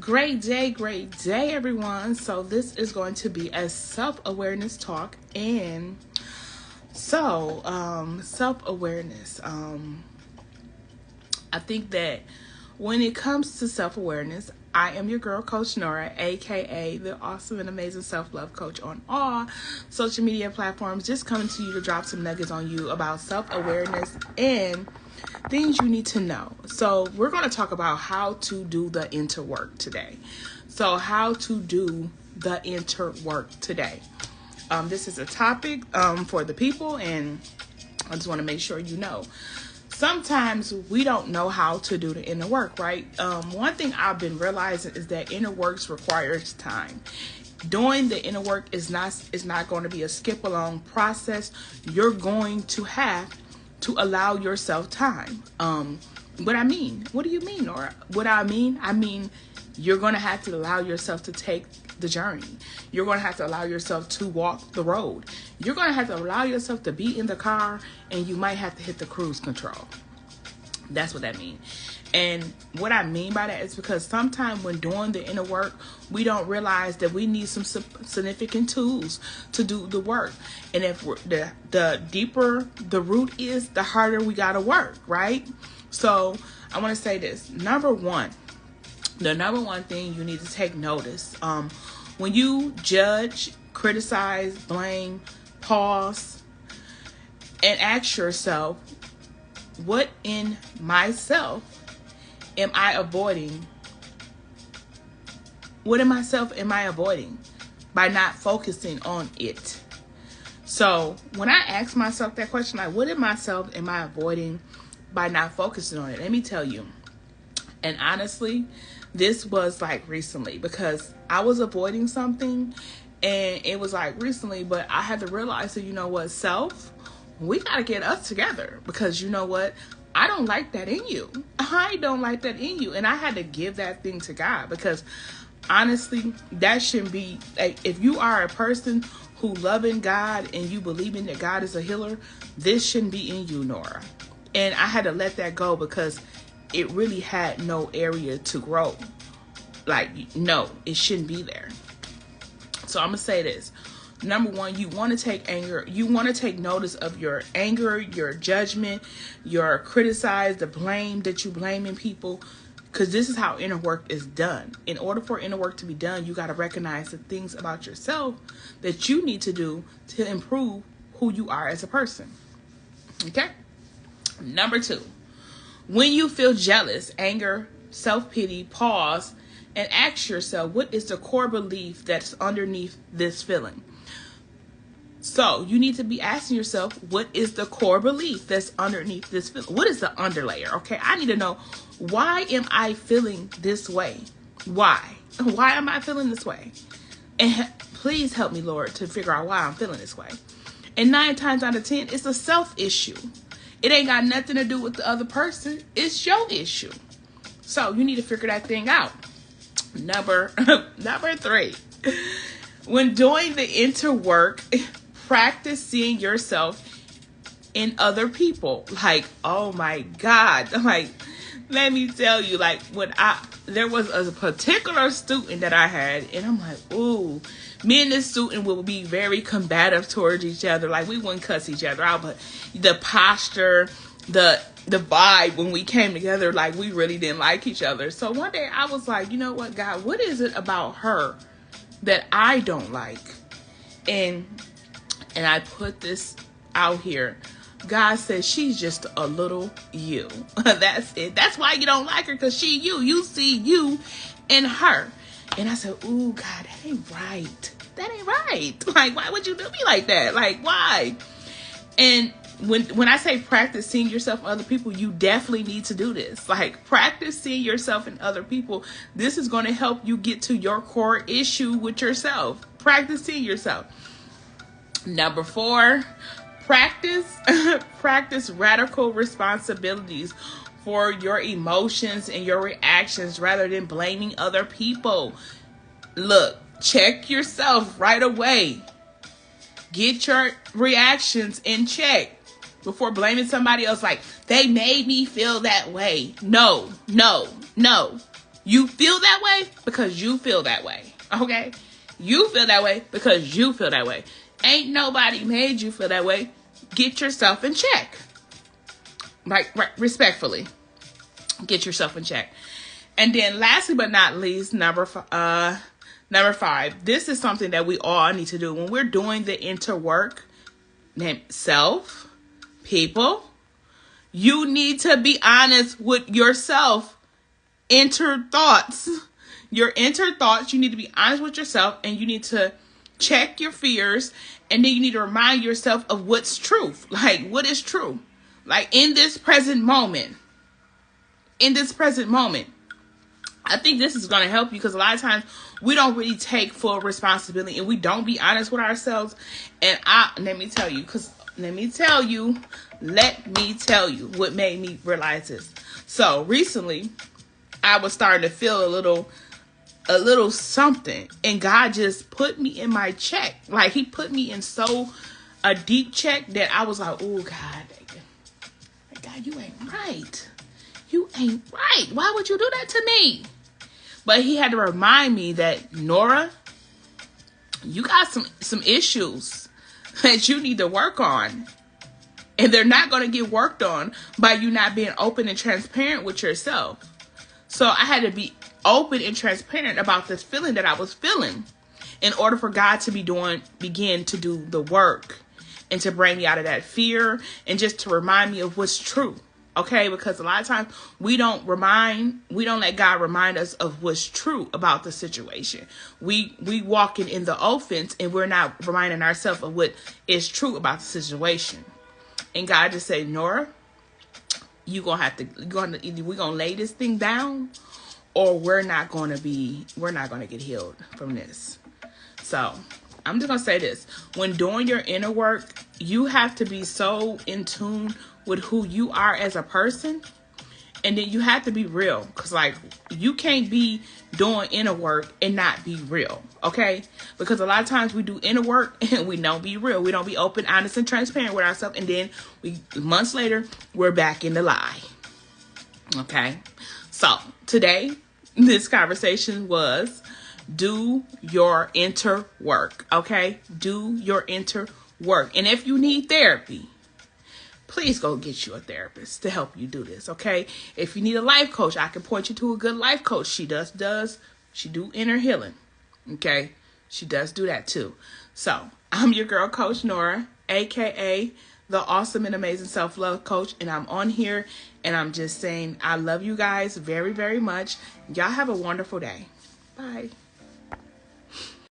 Great day, everyone. So, this is going to be a self awareness talk. And self awareness. I think that when it comes to self awareness, I am your girl, Coach Nora, aka the awesome and amazing self love coach on all social media platforms. Just coming to you to drop some nuggets on you about self awareness and things you need to know. So we're going to talk about how to do the inner work today. How to do the inner work today. This is a topic for the people, and I just want to make sure you know. Sometimes we don't know how to do the inner work, right? One thing I've been realizing is that inner works requires time. Doing the inner work is not going to be a skip along process. You're going to have to allow yourself time. What do you mean? Or what I mean, you're going to have to allow yourself to take the journey. You're going to have to allow yourself to walk the road. You're going to have to allow yourself to be in the car, and you might have to hit the cruise control. That's what that means. And what I mean by that is because sometimes when doing the inner work, we don't realize that we need some significant tools to do the work. And if the deeper the root is, the harder we got to work, right? So I want to say this. The number one thing you need to take notice, when you judge, criticize, blame, pause, and ask yourself, what in myself am I avoiding? What in myself am I avoiding by not focusing on it? So when I ask myself that question, like, what in myself am I avoiding by not focusing on it? Let me tell you. And honestly, this was like recently, because I was avoiding something, and it was like recently, but I had to realize that, you know what, we got to get us together, because you know what? I don't like that in you. I don't like that in you. And I had to give that thing to God, because honestly, that shouldn't be, like, if you are a person who loving God and you believing that God is a healer, this shouldn't be in you, Nora. And I had to let that go, because it really had no area to grow. Like, no, it shouldn't be there. So I'm going to say this. Number one, you want to take anger. You want to take notice of your anger, your judgment, your criticize, the blame that you blaming people, because this is how inner work is done. In order for inner work to be done, you got to recognize the things about yourself that you need to do to improve who you are as a person. Okay? Number two, when you feel jealous, anger, self-pity, pause and ask yourself, what is the core belief that's underneath this feeling? So you need to be asking yourself, what is the core belief that's underneath this feeling? What is the underlayer? Okay, I need to know, why am I feeling this way? Why? Why am I feeling this way? And please help me, Lord, to figure out why I'm feeling this way. And 9 times out of 10, it's a self issue. It ain't got nothing to do with the other person. It's your issue. So you need to figure that thing out. Number 3, when doing the inner work, practice seeing yourself in other people. Like, oh my God. Like, let me tell you, like, there was a particular student that I had, and I'm like, ooh, me and this student will be very combative towards each other. Like, we wouldn't cuss each other out, but the posture, the vibe when we came together, like, we really didn't like each other. So one day I was like, you know what, God, what is it about her that I don't like? And I put this out here. God says she's just a little you. That's it. That's why you don't like her, because she you. You see you in her. And I said, ooh, God, that ain't right. That ain't right. Like, why would you do me like that? Like, why? And when I say practice seeing yourself in other people, you definitely need to do this. Like, practice seeing yourself in other people. This is going to help you get to your core issue with yourself. Practice seeing yourself. Number 4, practice radical responsibilities for your emotions and your reactions rather than blaming other people. Look, check yourself right away. Get your reactions in check before blaming somebody else. Like, they made me feel that way. No. You feel that way because you feel that way. Okay? You feel that way because you feel that way. Ain't nobody made you feel that way. Get yourself in check. Right, respectfully. Get yourself in check. And then lastly but not least, number 5. This is something that we all need to do. When we're doing the inner work, self, people, you need to be honest with yourself. Inner thoughts. Your inner thoughts, you need to be honest with yourself, and you need to check your fears, and then you need to remind yourself of what's truth. Like, what is true? Like, in this present moment. I think this is going to help you, because a lot of times we don't really take full responsibility and we don't be honest with ourselves. And let me tell you what made me realize this. So recently I was starting to feel a little something, and God just put me in my check. Like, he put me in a deep check that I was like, oh God, you ain't right. You ain't right. Why would you do that to me? But he had to remind me that, Nora, you got some issues that you need to work on. And they're not going to get worked on by you not being open and transparent with yourself. So I had to be open and transparent about this feeling that I was feeling in order for God to begin to do the work and to bring me out of that fear and just to remind me of what's true. Okay, because a lot of times we don't let God remind us of what's true about the situation. We walking in the offense, and we're not reminding ourselves of what is true about the situation. And God just say, Nora, we're gonna lay this thing down, or we're not gonna get healed from this. So I'm just gonna say this: when doing your inner work, you have to be so in tune with who you are as a person, and then you have to be real, because like, you can't be doing inner work and not be real. Okay, because a lot of times we do inner work and we don't be real. We don't be open, honest, and transparent with ourselves, and then months later we're back in the lie. Okay, so today this conversation was do your inner work. Okay, do your inner work. And if you need therapy, please go get you a therapist to help you do this, okay? If you need a life coach, I can point you to a good life coach. She do inner healing, okay? She does do that too. So I'm your girl, Coach Nora, aka the awesome and amazing self-love coach, and I'm on here and I'm just saying I love you guys very, very much. Y'all have a wonderful day. Bye.